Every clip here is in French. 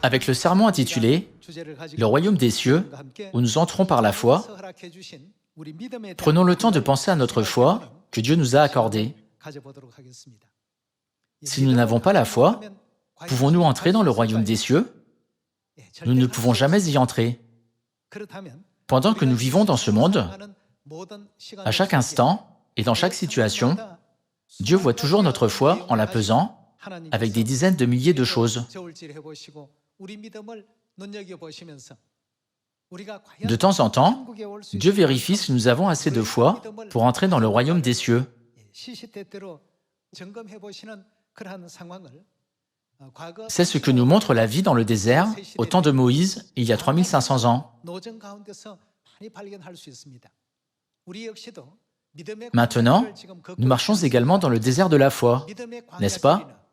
Avec le sermon intitulé « Le royaume des cieux » où nous entrons par la foi, prenons le temps de penser à notre foi que Dieu nous a accordée. Si nous n'avons pas la foi, pouvons-nous entrer dans le royaume des cieux? Nous ne pouvons jamais y entrer. Pendant que nous vivons dans ce monde, à chaque instant et dans chaque situation, Dieu voit toujours notre foi en la pesant avec des dizaines de milliers de choses. De temps en temps, Dieu vérifie si nous avons assez de foi pour entrer dans le royaume des cieux. C'est ce que nous montre la vie dans le désert au temps de Moïse, il y a 3500 ans. Maintenant, nous marchons également dans le désert de la foi, n'est-ce pas?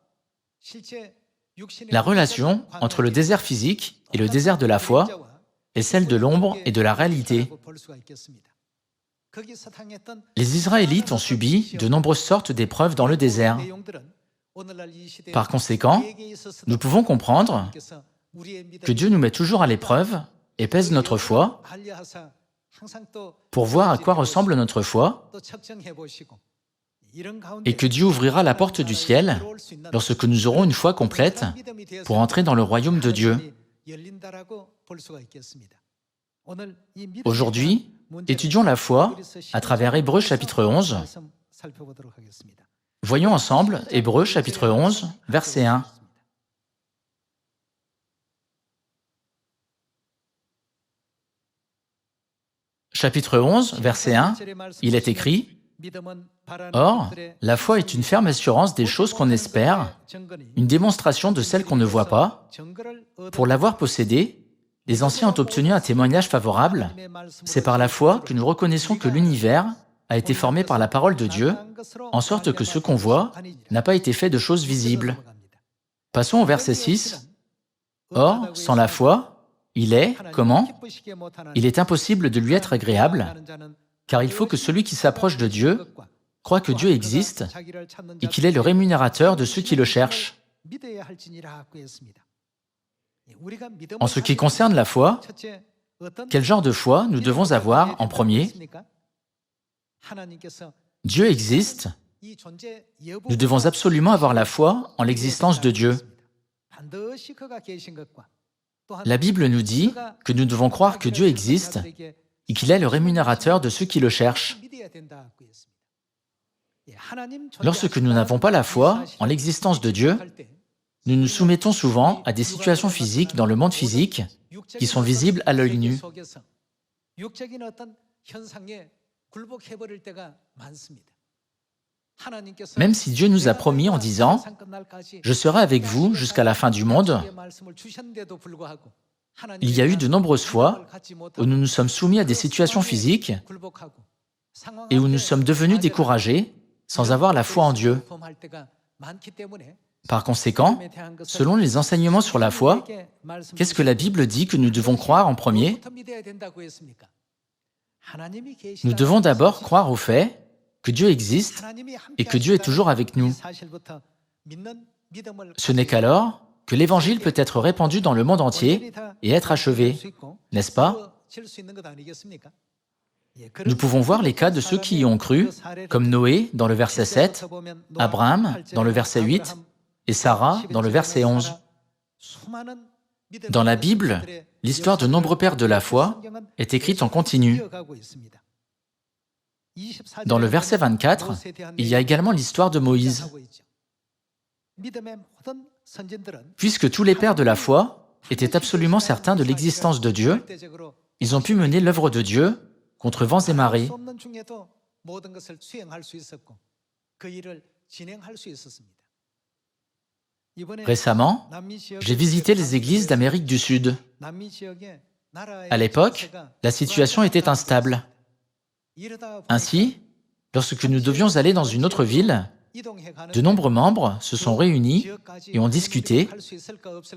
La relation entre le désert physique et le désert de la foi est celle de l'ombre et de la réalité. Les Israélites ont subi de nombreuses sortes d'épreuves dans le désert. Par conséquent, nous pouvons comprendre que Dieu nous met toujours à l'épreuve et pèse notre foi pour voir à quoi ressemble notre foi et que Dieu ouvrira la porte du ciel lorsque nous aurons une foi complète pour entrer dans le royaume de Dieu. Aujourd'hui, étudions la foi à travers Hébreux chapitre 11. Voyons ensemble Hébreux chapitre 11, verset 1. Chapitre 11, verset 1, il est écrit « Or, la foi est une ferme assurance des choses qu'on espère, une démonstration de celles qu'on ne voit pas. Pour l'avoir possédée, les anciens ont obtenu un témoignage favorable. C'est par la foi que nous reconnaissons que l'univers a été formé par la parole de Dieu, en sorte que ce qu'on voit n'a pas été fait de choses visibles. » Passons au verset 6. « Or, sans la foi, il est, comment? Il est impossible de lui être agréable, car il faut que celui qui s'approche de Dieu croit que Dieu existe et qu'il est le rémunérateur de ceux qui le cherchent. » En ce qui concerne la foi, quel genre de foi nous devons avoir en premier? Dieu existe. Nous devons absolument avoir la foi en l'existence de Dieu. La Bible nous dit que nous devons croire que Dieu existe et qu'il est le rémunérateur de ceux qui le cherchent. Lorsque nous n'avons pas la foi en l'existence de Dieu, nous nous soumettons souvent à des situations physiques dans le monde physique qui sont visibles à l'œil nu. Même si Dieu nous a promis en disant « Je serai avec vous jusqu'à la fin du monde », il y a eu de nombreuses fois où nous nous sommes soumis à des situations physiques et où nous sommes devenus découragés sans avoir la foi en Dieu. Par conséquent, selon les enseignements sur la foi, qu'est-ce que la Bible dit que nous devons croire en premier? Nous devons d'abord croire au fait que Dieu existe et que Dieu est toujours avec nous. Ce n'est qu'alors que l'Évangile peut être répandu dans le monde entier et être achevé, n'est-ce pas? Nous pouvons voir les cas de ceux qui y ont cru, comme Noé dans le verset 7, Abraham dans le verset 8 et Sarah dans le verset 11. Dans la Bible, l'histoire de nombreux pères de la foi est écrite en continu. Dans le verset 24, il y a également l'histoire de Moïse. Puisque tous les pères de la foi étaient absolument certains de l'existence de Dieu, ils ont pu mener l'œuvre de Dieu contre vents et marées. Récemment, j'ai visité les églises d'Amérique du Sud. À l'époque, la situation était instable. Ainsi, lorsque nous devions aller dans une autre ville, de nombreux membres se sont réunis et ont discuté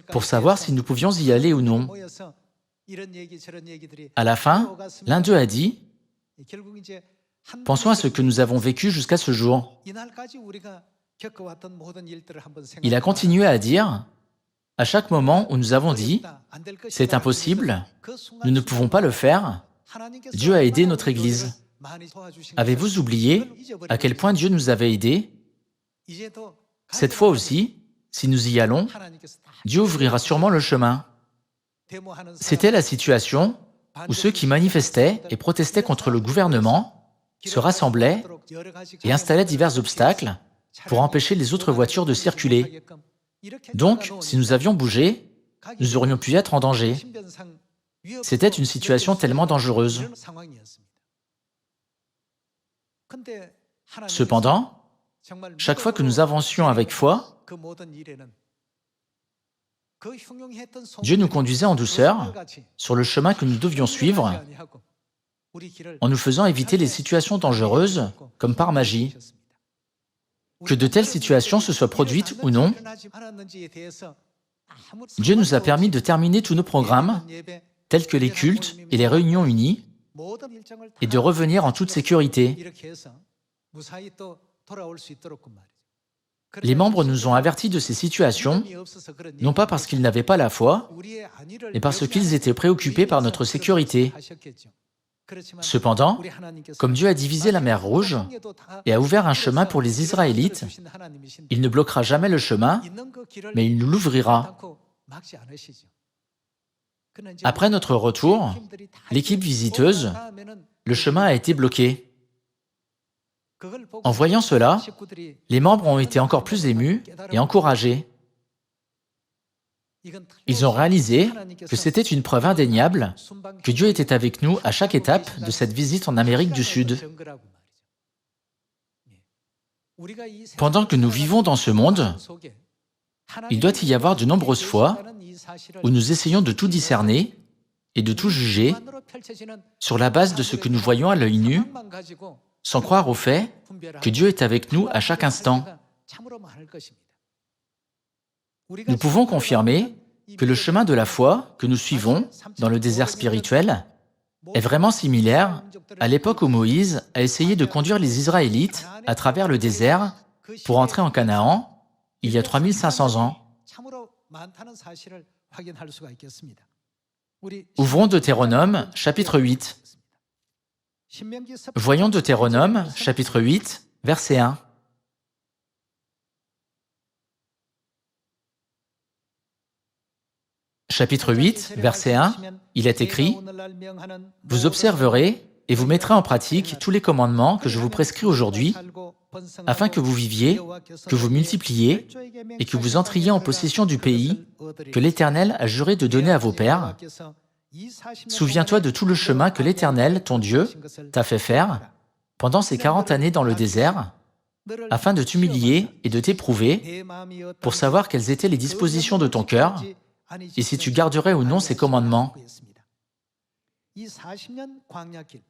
pour savoir si nous pouvions y aller ou non. À la fin, l'un d'eux a dit « Pensons à ce que nous avons vécu jusqu'à ce jour. » Il a continué à dire À chaque moment où nous avons dit « c'est impossible, nous ne pouvons pas le faire », Dieu a aidé notre Église. Avez-vous oublié à quel point Dieu nous avait aidés? Cette fois aussi, si nous y allons, Dieu ouvrira sûrement le chemin. C'était la situation où ceux qui manifestaient et protestaient contre le gouvernement se rassemblaient et installaient divers obstacles pour empêcher les autres voitures de circuler. Donc, si nous avions bougé, nous aurions pu être en danger. C'était une situation tellement dangereuse. Cependant, chaque fois que nous avancions avec foi, Dieu nous conduisait en douceur sur le chemin que nous devions suivre en nous faisant éviter les situations dangereuses comme par magie. Que de telles situations se soient produites ou non, Dieu nous a permis de terminer tous nos programmes, tels que les cultes et les réunions unies, et de revenir en toute sécurité. Les membres nous ont avertis de ces situations, non pas parce qu'ils n'avaient pas la foi, mais parce qu'ils étaient préoccupés par notre sécurité. Cependant, comme Dieu a divisé la mer Rouge et a ouvert un chemin pour les Israélites, il ne bloquera jamais le chemin, mais il nous l'ouvrira. Après notre retour, l'équipe visiteuse, le chemin a été bloqué. En voyant cela, les membres ont été encore plus émus et encouragés. Ils ont réalisé que c'était une preuve indéniable que Dieu était avec nous à chaque étape de cette visite en Amérique du Sud. Pendant que nous vivons dans ce monde, il doit y avoir de nombreuses fois où nous essayons de tout discerner et de tout juger sur la base de ce que nous voyons à l'œil nu, sans croire au fait que Dieu est avec nous à chaque instant. Nous pouvons confirmer que le chemin de la foi que nous suivons dans le désert spirituel est vraiment similaire à l'époque où Moïse a essayé de conduire les Israélites à travers le désert pour entrer en Canaan il y a 3500 ans. Ouvrons Deutéronome, chapitre 8. Voyons Deutéronome, chapitre 8, verset 1. Chapitre 8, verset 1, il est écrit « Vous observerez et vous mettrez en pratique tous les commandements que je vous prescris aujourd'hui, afin que vous viviez, que vous multipliez et que vous entriez en possession du pays que l'Éternel a juré de donner à vos pères. Souviens-toi de tout le chemin que l'Éternel, ton Dieu, t'a fait faire pendant ces 40 années dans le désert, afin de t'humilier et de t'éprouver, pour savoir quelles étaient les dispositions de ton cœur, et si tu garderais ou non ces commandements.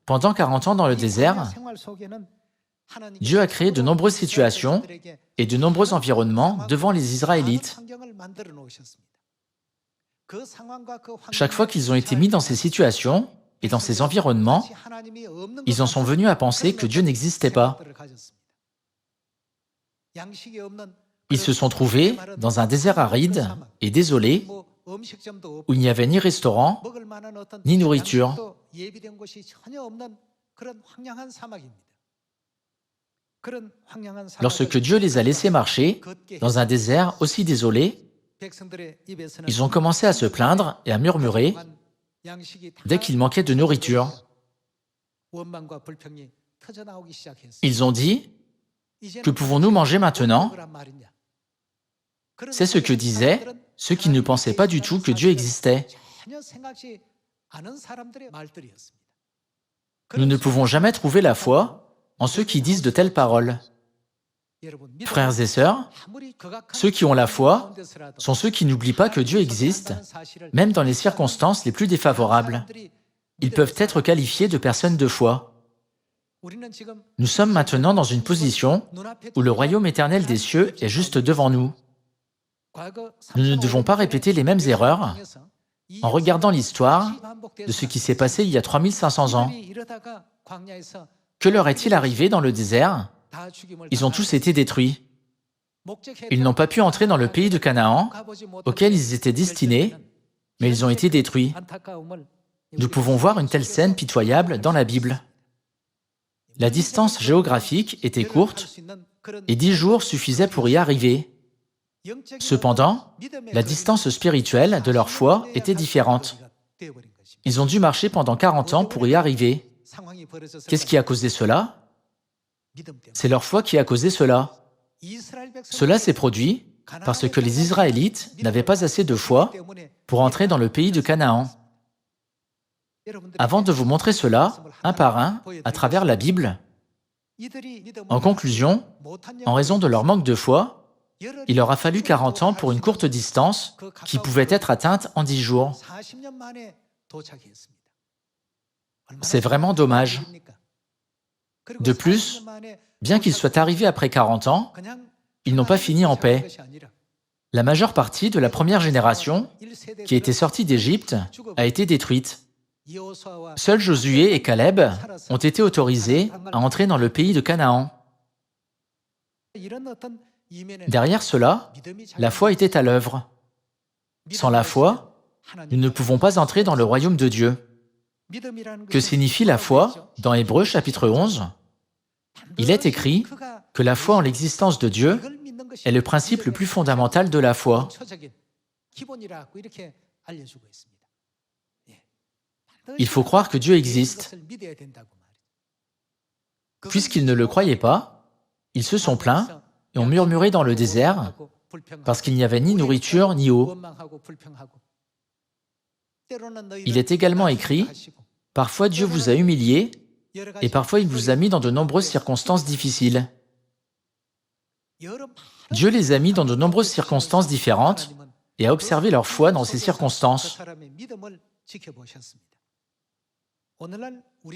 Pendant 40 ans dans le désert, Dieu a créé de nombreuses situations et de nombreux environnements devant les Israélites. Chaque fois qu'ils ont été mis dans ces situations et dans ces environnements, ils en sont venus à penser que Dieu n'existait pas. Ils se sont trouvés dans un désert aride et désolé, où il n'y avait ni restaurant, ni nourriture. Lorsque Dieu les a laissés marcher dans un désert aussi désolé, ils ont commencé à se plaindre et à murmurer dès qu'il manquait de nourriture. Ils ont dit « Que pouvons-nous manger maintenant ?» C'est ce que disaient ceux qui ne pensaient pas du tout que Dieu existait. Nous ne pouvons jamais trouver la foi en ceux qui disent de telles paroles. Frères et sœurs, ceux qui ont la foi sont ceux qui n'oublient pas que Dieu existe, même dans les circonstances les plus défavorables. Ils peuvent être qualifiés de personnes de foi. Nous sommes maintenant dans une position où le royaume éternel des cieux est juste devant nous. Nous ne devons pas répéter les mêmes erreurs en regardant l'histoire de ce qui s'est passé il y a 3500 ans. Que leur est-il arrivé dans le désert? Ils ont tous été détruits. Ils n'ont pas pu entrer dans le pays de Canaan, auquel ils étaient destinés, mais ils ont été détruits. Nous pouvons voir une telle scène pitoyable dans la Bible. La distance géographique était courte et 10 jours suffisaient pour y arriver. Cependant, la distance spirituelle de leur foi était différente. Ils ont dû marcher pendant 40 ans pour y arriver. Qu'est-ce qui a causé cela? C'est leur foi qui a causé cela. Cela s'est produit parce que les Israélites n'avaient pas assez de foi pour entrer dans le pays de Canaan. Avant de vous montrer cela, un par un, à travers la Bible, en conclusion, en raison de leur manque de foi, il leur a fallu 40 ans pour une courte distance qui pouvait être atteinte en 10 jours. C'est vraiment dommage. De plus, bien qu'ils soient arrivés après 40 ans, ils n'ont pas fini en paix. La majeure partie de la première génération, qui était sortie d'Égypte, a été détruite. Seuls Josué et Caleb ont été autorisés à entrer dans le pays de Canaan. Derrière cela, la foi était à l'œuvre. Sans la foi, nous ne pouvons pas entrer dans le royaume de Dieu. Que signifie la foi dans Hébreux chapitre 11? Il est écrit que la foi en l'existence de Dieu est le principe le plus fondamental de la foi. Il faut croire que Dieu existe. Puisqu'ils ne le croyaient pas, ils se sont plaints et ont murmuré dans le désert parce qu'il n'y avait ni nourriture ni eau. Il est également écrit, « Parfois Dieu vous a humilié et parfois il vous a mis dans de nombreuses circonstances difficiles. » Dieu les a mis dans de nombreuses circonstances différentes et a observé leur foi dans ces circonstances.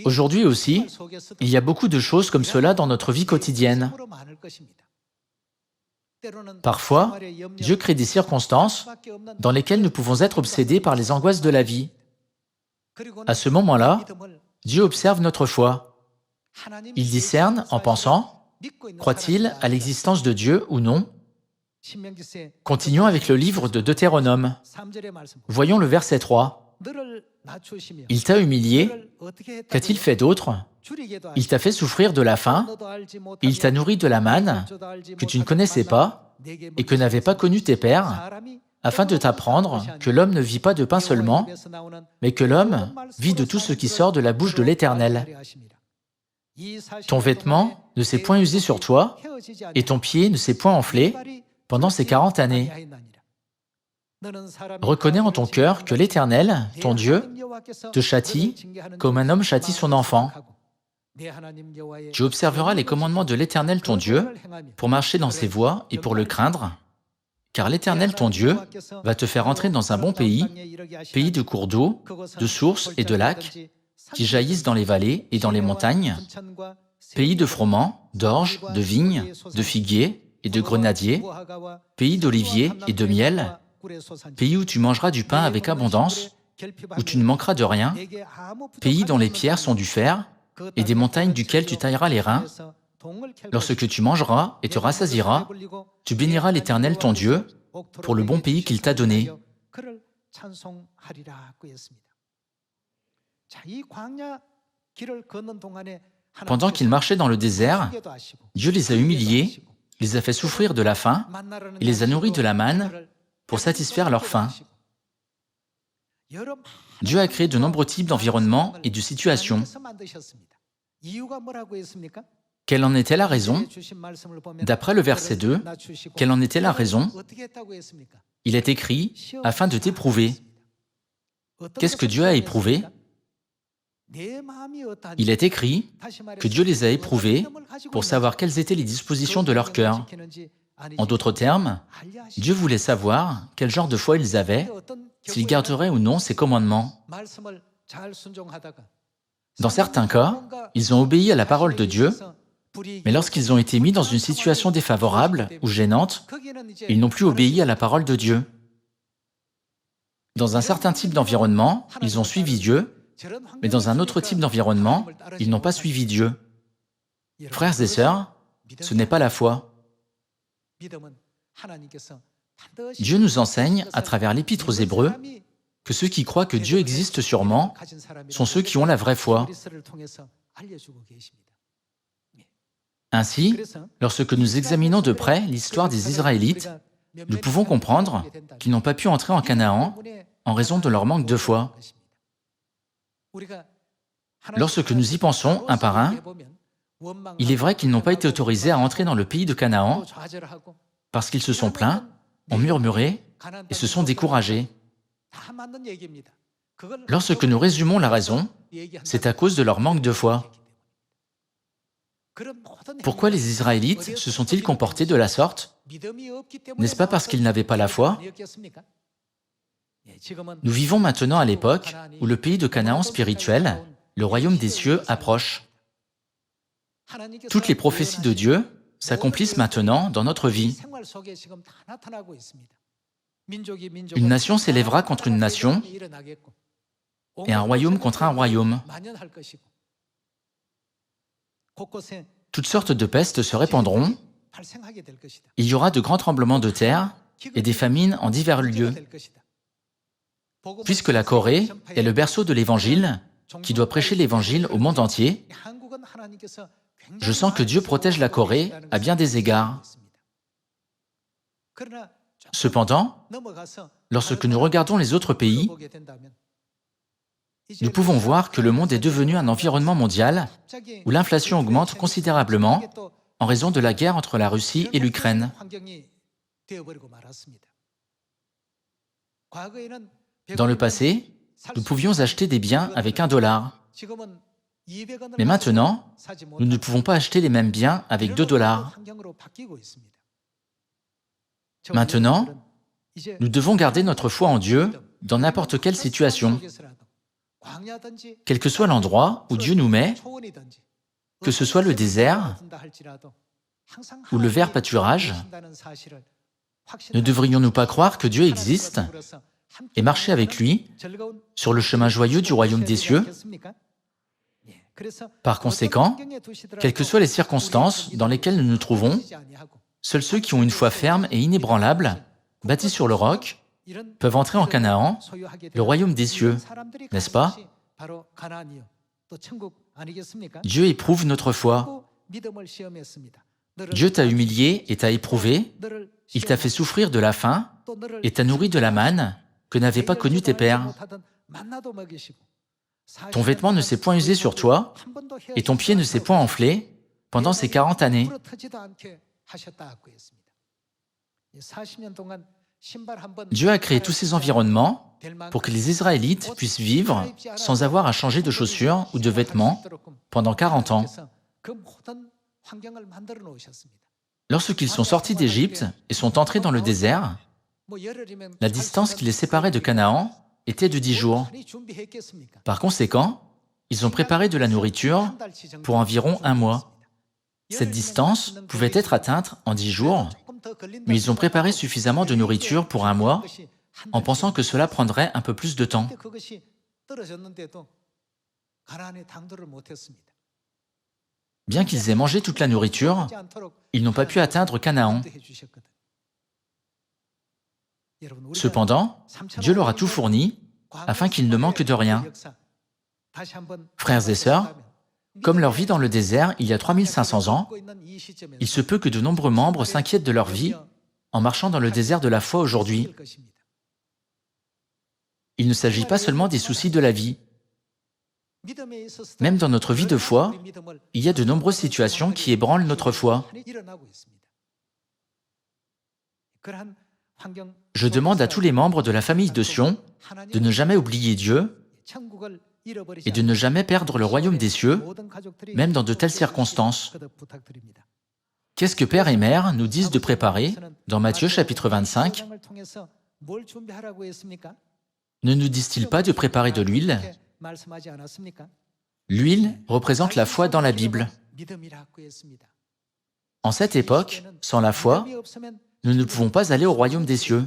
Aujourd'hui aussi, il y a beaucoup de choses comme cela dans notre vie quotidienne. Parfois, Dieu crée des circonstances dans lesquelles nous pouvons être obsédés par les angoisses de la vie. À ce moment-là, Dieu observe notre foi. Il discerne en pensant, croit-il à l'existence de Dieu ou non? Continuons avec le livre de Deutéronome. Voyons le verset 3. Il t'a humilié, qu'a-t-il fait d'autre? Il t'a fait souffrir de la faim, il t'a nourri de la manne que tu ne connaissais pas et que n'avaient pas connu tes pères, afin de t'apprendre que l'homme ne vit pas de pain seulement, mais que l'homme vit de tout ce qui sort de la bouche de l'Éternel. Ton vêtement ne s'est point usé sur toi, et ton pied ne s'est point enflé pendant ces 40 années. Reconnais en ton cœur que l'Éternel, ton Dieu, te châtie comme un homme châtie son enfant. Tu observeras les commandements de l'Éternel, ton Dieu, pour marcher dans ses voies et pour le craindre, car l'Éternel, ton Dieu, va te faire entrer dans un bon pays, pays de cours d'eau, de sources et de lacs, qui jaillissent dans les vallées et dans les montagnes, pays de froment, d'orge, de vignes, de figuiers et de grenadiers, pays d'oliviers et de miel, pays où tu mangeras du pain avec abondance, où tu ne manqueras de rien, pays dont les pierres sont du fer, et des montagnes duquel tu tailleras les reins. Lorsque tu mangeras et te rassasieras, tu béniras l'Éternel ton Dieu pour le bon pays qu'il t'a donné. Pendant qu'ils marchaient dans le désert, Dieu les a humiliés, les a fait souffrir de la faim et les a nourris de la manne pour satisfaire leur faim. Dieu a créé de nombreux types d'environnements et de situations. Quelle en était la raison? D'après le verset 2, quelle en était la raison? Il est écrit « afin de t'éprouver ». Qu'est-ce que Dieu a éprouvé? Il est écrit que Dieu les a éprouvés pour savoir quelles étaient les dispositions de leur cœur. En d'autres termes, Dieu voulait savoir quel genre de foi ils avaient, s'ils garderaient ou non ses commandements. Dans certains cas, ils ont obéi à la parole de Dieu, mais lorsqu'ils ont été mis dans une situation défavorable ou gênante, ils n'ont plus obéi à la parole de Dieu. Dans un certain type d'environnement, ils ont suivi Dieu, mais dans un autre type d'environnement, ils n'ont pas suivi Dieu. Frères et sœurs, ce n'est pas la foi. Dieu nous enseigne, à travers l'Épître aux Hébreux, que ceux qui croient que Dieu existe sûrement sont ceux qui ont la vraie foi. Ainsi, lorsque nous examinons de près l'histoire des Israélites, nous pouvons comprendre qu'ils n'ont pas pu entrer en Canaan en raison de leur manque de foi. Lorsque nous y pensons un par un, il est vrai qu'ils n'ont pas été autorisés à entrer dans le pays de Canaan parce qu'ils se sont plaints, ont murmuré et se sont découragés. Lorsque nous résumons la raison, c'est à cause de leur manque de foi. Pourquoi les Israélites se sont-ils comportés de la sorte? N'est-ce pas parce qu'ils n'avaient pas la foi? Nous vivons maintenant à l'époque où le pays de Canaan spirituel, le royaume des cieux, approche. Toutes les prophéties de Dieu s'accomplissent maintenant dans notre vie. Une nation s'élèvera contre une nation et un royaume contre un royaume. Toutes sortes de pestes se répandront, il y aura de grands tremblements de terre et des famines en divers lieux. Puisque la Corée est le berceau de l'Évangile, qui doit prêcher l'Évangile au monde entier, je sens que Dieu protège la Corée à bien des égards. Cependant, lorsque nous regardons les autres pays, nous pouvons voir que le monde est devenu un environnement mondial où l'inflation augmente considérablement en raison de la guerre entre la Russie et l'Ukraine. Dans le passé, nous pouvions acheter des biens avec $1. Mais maintenant, nous ne pouvons pas acheter les mêmes biens avec $2. Maintenant, nous devons garder notre foi en Dieu dans n'importe quelle situation. Quel que soit l'endroit où Dieu nous met, que ce soit le désert ou le vert pâturage, ne devrions-nous pas croire que Dieu existe et marcher avec lui sur le chemin joyeux du royaume des cieux? Par conséquent, quelles que soient les circonstances dans lesquelles nous nous trouvons, seuls ceux qui ont une foi ferme et inébranlable, bâtie sur le roc, peuvent entrer en Canaan, le royaume des cieux, n'est-ce pas? Dieu éprouve notre foi. Dieu t'a humilié et t'a éprouvé, il t'a fait souffrir de la faim et t'a nourri de la manne que n'avaient pas connue tes pères. Ton vêtement ne s'est point usé sur toi et ton pied ne s'est point enflé pendant ces 40 années. Dieu a créé tous ces environnements pour que les Israélites puissent vivre sans avoir à changer de chaussures ou de vêtements pendant 40 ans. Lorsqu'ils sont sortis d'Égypte et sont entrés dans le désert, la distance qui les séparait de Canaan était de 10 jours. Par conséquent, ils ont préparé de la nourriture pour environ 1 mois. Cette distance pouvait être atteinte en 10 jours, mais ils ont préparé suffisamment de nourriture pour 1 mois en pensant que cela prendrait un peu plus de temps. Bien qu'ils aient mangé toute la nourriture, ils n'ont pas pu atteindre Canaan. Cependant, Dieu leur a tout fourni afin qu'ils ne manquent de rien. Frères et sœurs, comme leur vie dans le désert il y a 3500 ans, il se peut que de nombreux membres s'inquiètent de leur vie en marchant dans le désert de la foi aujourd'hui. Il ne s'agit pas seulement des soucis de la vie. Même dans notre vie de foi, il y a de nombreuses situations qui ébranlent notre foi. Je demande à tous les membres de la famille de Sion de ne jamais oublier Dieu et de ne jamais perdre le royaume des cieux, même dans de telles circonstances. Qu'est-ce que Père et Mère nous disent de préparer dans Matthieu chapitre 25? Ne nous disent-ils pas de préparer de l'huile? L'huile représente la foi dans la Bible. En cette époque, sans la foi, nous ne pouvons pas aller au royaume des cieux.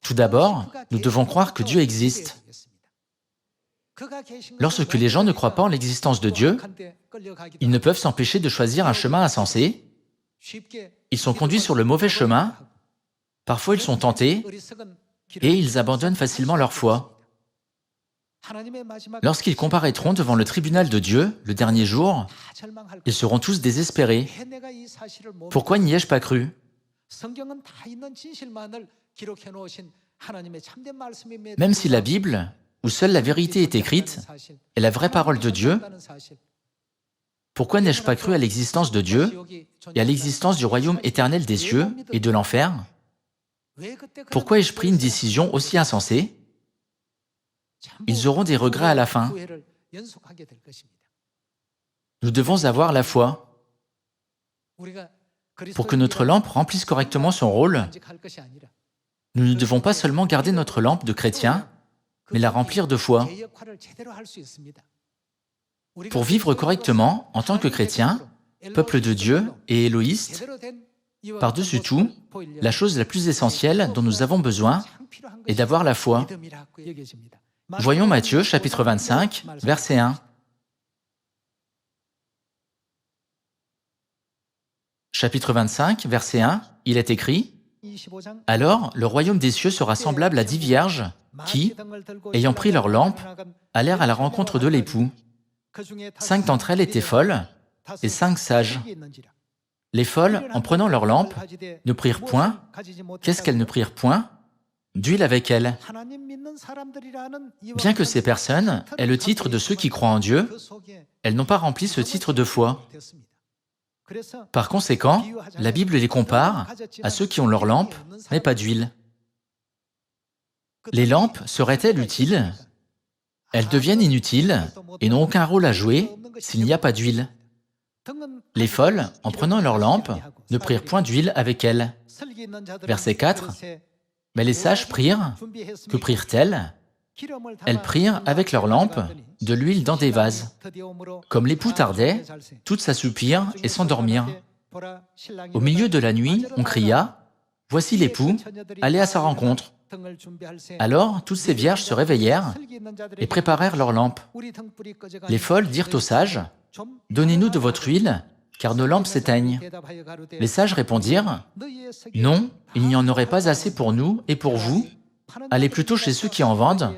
Tout d'abord, nous devons croire que Dieu existe. Lorsque les gens ne croient pas en l'existence de Dieu, ils ne peuvent s'empêcher de choisir un chemin insensé Ils sont conduits sur le mauvais chemin, parfois ils sont tentés, et ils abandonnent facilement leur foi. Lorsqu'ils comparaîtront devant le tribunal de Dieu, le dernier jour, ils seront tous désespérés. Pourquoi n'y ai-je pas cru? Même si la Bible, où seule la vérité est écrite, est la vraie parole de Dieu, pourquoi n'ai-je pas cru à l'existence de Dieu et à l'existence du royaume éternel des cieux et de l'enfer? Pourquoi ai-je pris une décision aussi insensée? Ils auront des regrets à la fin. Nous devons avoir la foi. Pour que notre lampe remplisse correctement son rôle, nous ne devons pas seulement garder notre lampe de chrétien, mais la remplir de foi. Pour vivre correctement en tant que chrétien, peuple de Dieu et éloïste, par-dessus tout, la chose la plus essentielle dont nous avons besoin est d'avoir la foi. Voyons Matthieu chapitre 25, verset 1. Chapitre 25, verset 1, il est écrit « Alors le royaume des cieux sera semblable à 10 vierges qui, ayant pris leur lampe, allèrent à la rencontre de l'époux. 5 d'entre elles étaient folles et 5 sages. Les folles, en prenant leur lampe, ne prirent point. Qu'est-ce qu'elles ne prirent point? D'huile avec elles. Bien que ces personnes aient le titre de ceux qui croient en Dieu, elles n'ont pas rempli ce titre de foi. Par conséquent, la Bible les compare à ceux qui ont leur lampe, mais pas d'huile. Les lampes seraient-elles utiles? Elles deviennent inutiles et n'ont aucun rôle à jouer s'il n'y a pas d'huile. Les folles, en prenant leur lampe, ne prirent point d'huile avec elles. Verset 4. Mais les sages prirent. Que prirent-elles? Elles prirent avec leur lampe de l'huile dans des vases. Comme l'époux tardait, toutes s'assoupirent et s'endormirent. Au milieu de la nuit, on cria « Voici l'époux, allez à sa rencontre ». Alors toutes ces vierges se réveillèrent et préparèrent leurs lampes. Les folles dirent aux sages « Donnez-nous de votre huile, car nos lampes s'éteignent. » Les sages répondirent « Non, il n'y en aurait pas assez pour nous et pour vous. Allez plutôt chez ceux qui en vendent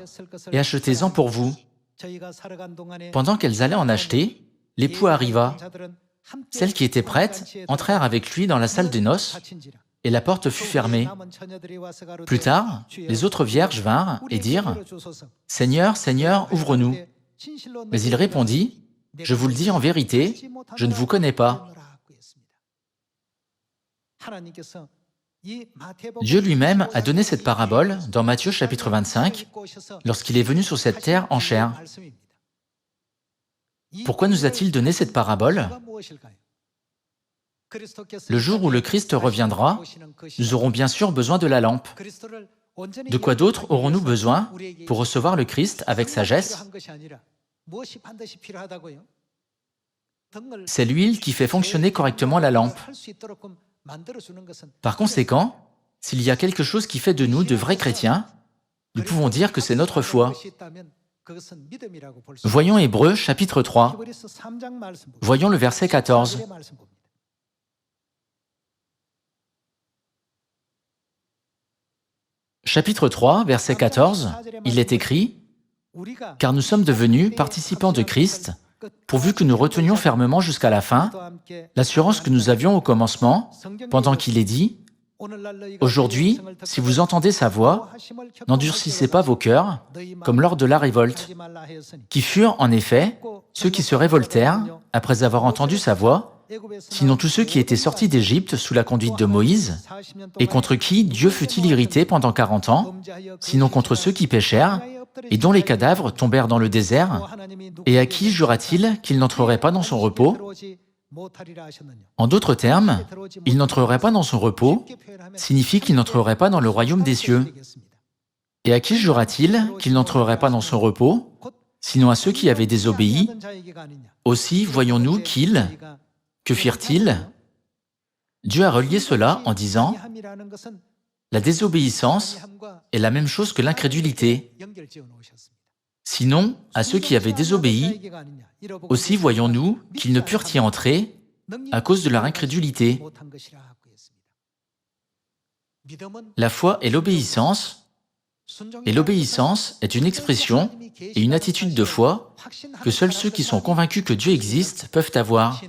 et achetez-en pour vous. » Pendant qu'elles allaient en acheter, l'époux arriva. Celles qui étaient prêtes entrèrent avec lui dans la salle des noces, et la porte fut fermée. Plus tard, les autres vierges vinrent et dirent « Seigneur, Seigneur, ouvre-nous. » Mais il répondit « Je vous le dis en vérité, je ne vous connais pas. » Dieu lui-même a donné cette parabole dans Matthieu chapitre 25, lorsqu'il est venu sur cette terre en chair. Pourquoi nous a-t-il donné cette parabole? Le jour où le Christ reviendra, nous aurons bien sûr besoin de la lampe. De quoi d'autre aurons-nous besoin pour recevoir le Christ avec sagesse? C'est l'huile qui fait fonctionner correctement la lampe. Par conséquent, s'il y a quelque chose qui fait de nous de vrais chrétiens, nous pouvons dire que c'est notre foi. Voyons Hébreux chapitre 3. Voyons le verset 14. Chapitre 3, verset 14, il est écrit « Car nous sommes devenus participants de Christ, pourvu que nous retenions fermement jusqu'à la fin l'assurance que nous avions au commencement, pendant qu'il est dit « Aujourd'hui, si vous entendez sa voix, n'endurcissez pas vos cœurs, comme lors de la révolte, qui furent en effet ceux qui se révoltèrent après avoir entendu sa voix, sinon tous ceux qui étaient sortis d'Égypte sous la conduite de Moïse, et contre qui Dieu fut-il irrité pendant 40 ans, sinon contre ceux qui péchèrent, et dont les cadavres tombèrent dans le désert, et à qui jura-t-il qu'il n'entrerait pas dans son repos? » En d'autres termes, « il n'entrerait pas dans son repos » signifie qu'il n'entrerait pas dans le royaume des cieux. Et à qui jura-t-il qu'il n'entrerait pas dans son repos, sinon à ceux qui avaient désobéi? Aussi voyons-nous qu'ils, que firent-ils? Dieu a relié cela en disant « La désobéissance est la même chose que l'incrédulité. Sinon, à ceux qui avaient désobéi, aussi voyons-nous qu'ils ne purent y entrer, à cause de leur incrédulité. La foi est l'obéissance, et l'obéissance est une expression et une attitude de foi que seuls ceux qui sont convaincus que Dieu existe peuvent avoir.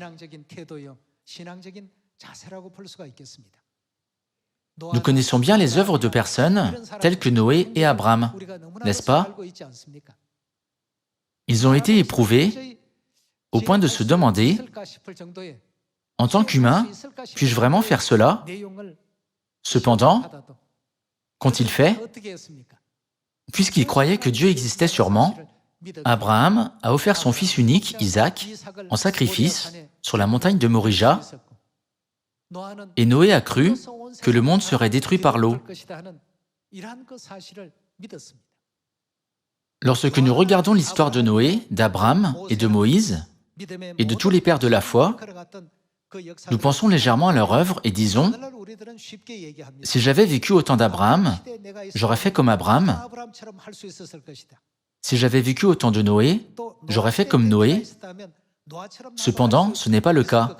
Nous connaissons bien les œuvres de personnes telles que Noé et Abraham, n'est-ce pas? Ils ont été éprouvés au point de se demander, en tant qu'humain, puis-je vraiment faire cela? Cependant, qu'ont-ils fait? Puisqu'ils croyaient que Dieu existait sûrement, Abraham a offert son fils unique, Isaac, en sacrifice sur la montagne de Morija, et Noé a cru que le monde serait détruit par l'eau. Lorsque nous regardons l'histoire de Noé, d'Abraham et de Moïse, et de tous les pères de la foi, nous pensons légèrement à leur œuvre et disons, « Si j'avais vécu au temps d'Abraham, j'aurais fait comme Abraham. Si j'avais vécu au temps de Noé, j'aurais fait comme Noé. » Cependant, ce n'est pas le cas.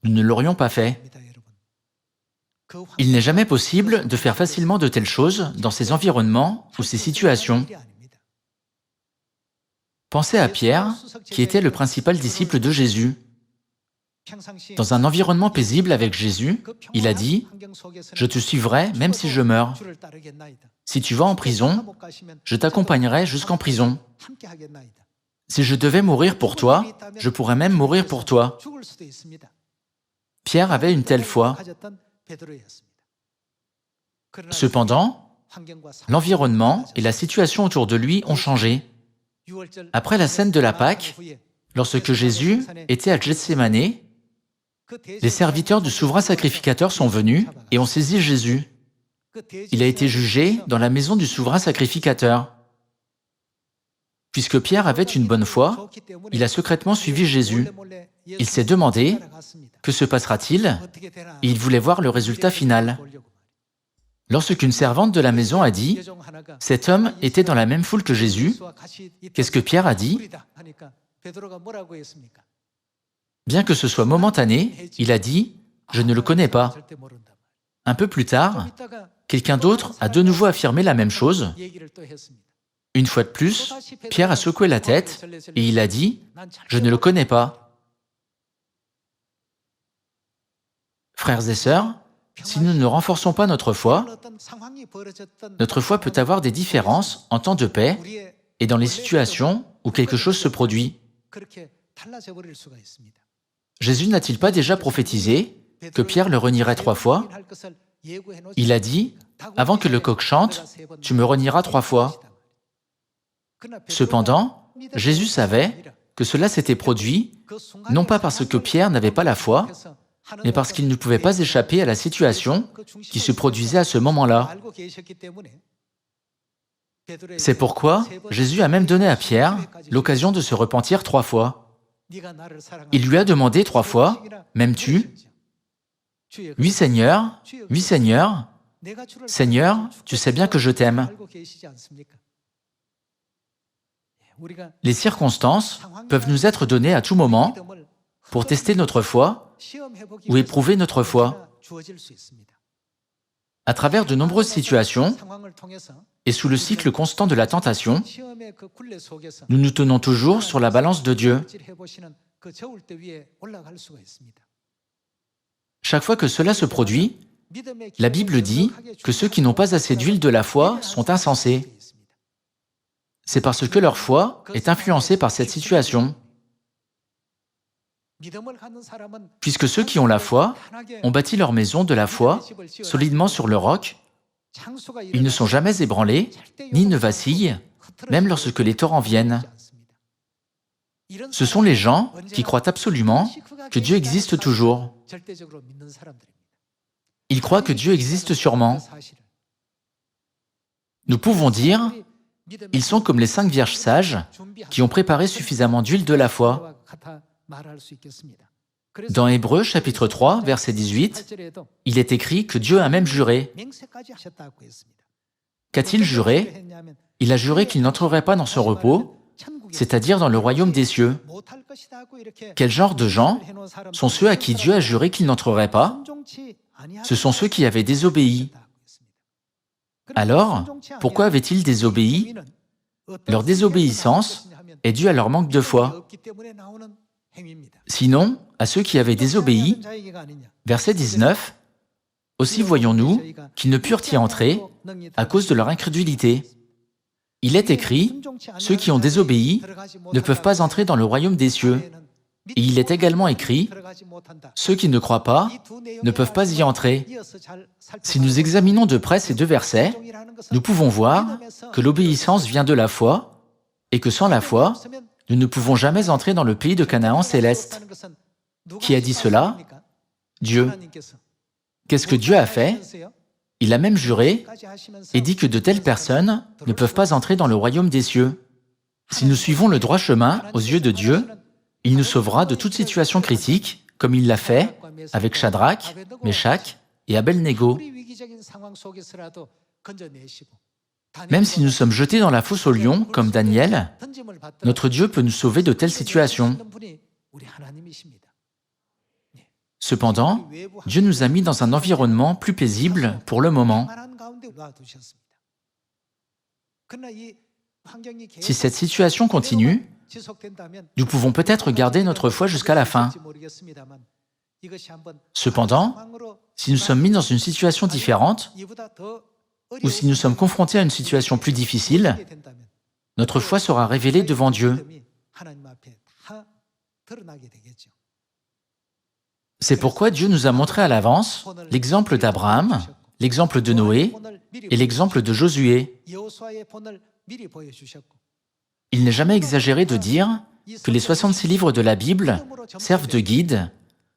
Nous ne l'aurions pas fait. Il n'est jamais possible de faire facilement de telles choses dans ces environnements ou ces situations. Pensez à Pierre, qui était le principal disciple de Jésus. Dans un environnement paisible avec Jésus, il a dit, « Je te suivrai même si je meurs. Si tu vas en prison, je t'accompagnerai jusqu'en prison. Si je devais mourir pour toi, je pourrais même mourir pour toi. » Pierre avait une telle foi. Cependant, l'environnement et la situation autour de lui ont changé. Après la scène de la Pâque, lorsque Jésus était à Gethsémane, les serviteurs du souverain sacrificateur sont venus et ont saisi Jésus. Il a été jugé dans la maison du souverain sacrificateur. Puisque Pierre avait une bonne foi, il a secrètement suivi Jésus. Il s'est demandé, que se passera-t-il? Et il voulait voir le résultat final. Lorsqu'une servante de la maison a dit, « Cet homme était dans la même foule que Jésus », qu'est-ce que Pierre a dit? Bien que ce soit momentané, il a dit, « Je ne le connais pas ». Un peu plus tard, quelqu'un d'autre a de nouveau affirmé la même chose. Une fois de plus, Pierre a secoué la tête et il a dit, « Je ne le connais pas ». Frères et sœurs, si nous ne renforçons pas notre foi peut avoir des différences en temps de paix et dans les situations où quelque chose se produit. Jésus n'a-t-il pas déjà prophétisé que Pierre le renierait 3 fois? Il a dit, « Avant que le coq chante, tu me renieras 3 fois. » Cependant, Jésus savait que cela s'était produit, non pas parce que Pierre n'avait pas la foi, mais parce qu'il ne pouvait pas échapper à la situation qui se produisait à ce moment-là. C'est pourquoi Jésus a même donné à Pierre l'occasion de se repentir 3 fois. Il lui a demandé 3 fois, « M'aimes-tu » ? « Oui, Seigneur, oui, Seigneur. Seigneur, tu sais bien que je t'aime. » Les circonstances peuvent nous être données à tout moment pour tester notre foi ou éprouver notre foi. À travers de nombreuses situations et sous le cycle constant de la tentation, nous nous tenons toujours sur la balance de Dieu. Chaque fois que cela se produit, la Bible dit que ceux qui n'ont pas assez d'huile de la foi sont insensés. C'est parce que leur foi est influencée par cette situation. Puisque ceux qui ont la foi ont bâti leur maison de la foi solidement sur le roc, ils ne sont jamais ébranlés, ni ne vacillent, même lorsque les torrents viennent. Ce sont les gens qui croient absolument que Dieu existe toujours. Ils croient que Dieu existe sûrement. Nous pouvons dire, ils sont comme les 5 vierges sages qui ont préparé suffisamment d'huile de la foi. Dans Hébreux chapitre 3, verset 18, il est écrit que Dieu a même juré. Qu'a-t-il juré? Il a juré qu'il n'entrerait pas dans son repos c'est-à-dire dans le royaume des cieux. Quel genre de gens sont ceux à qui Dieu a juré qu'ils n'entreraient pas? Ce sont ceux qui avaient désobéi. Alors, pourquoi avaient-ils désobéi? Leur désobéissance est due à leur manque de foi. Sinon, à ceux qui avaient désobéi, verset 19, « Aussi voyons-nous qu'ils ne purent y entrer à cause de leur incrédulité. Il est écrit, ceux qui ont désobéi ne peuvent pas entrer dans le royaume des cieux. Et il est également écrit, ceux qui ne croient pas ne peuvent pas y entrer. » Si nous examinons de près ces deux versets, nous pouvons voir que l'obéissance vient de la foi et que sans la foi, nous ne pouvons jamais entrer dans le pays de Canaan céleste. Qui a dit cela? Dieu. Qu'est-ce que Dieu a fait? Il a même juré et dit que de telles personnes ne peuvent pas entrer dans le royaume des cieux. Si nous suivons le droit chemin aux yeux de Dieu, il nous sauvera de toute situation critique, comme il l'a fait avec Shadrach, Meshach et Abel-Négo. Même si nous sommes jetés dans la fosse aux lions, comme Daniel, notre Dieu peut nous sauver de telles situations. Cependant, Dieu nous a mis dans un environnement plus paisible pour le moment. Si cette situation continue, nous pouvons peut-être garder notre foi jusqu'à la fin. Cependant, si nous sommes mis dans une situation différente, ou si nous sommes confrontés à une situation plus difficile, notre foi sera révélée devant Dieu. C'est pourquoi Dieu nous a montré à l'avance l'exemple d'Abraham, l'exemple de Noé et l'exemple de Josué. Il n'est jamais exagéré de dire que les 66 livres de la Bible servent de guide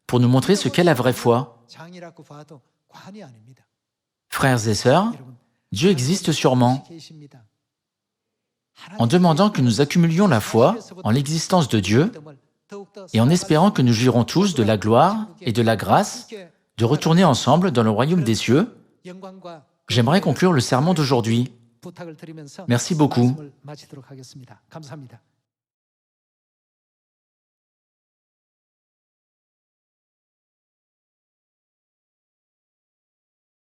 pour nous montrer ce qu'est la vraie foi. Frères et sœurs, Dieu existe sûrement. En demandant que nous accumulions la foi en l'existence de Dieu et en espérant que nous jouirons tous de la gloire et de la grâce de retourner ensemble dans le royaume des cieux, j'aimerais conclure le sermon d'aujourd'hui. Merci beaucoup.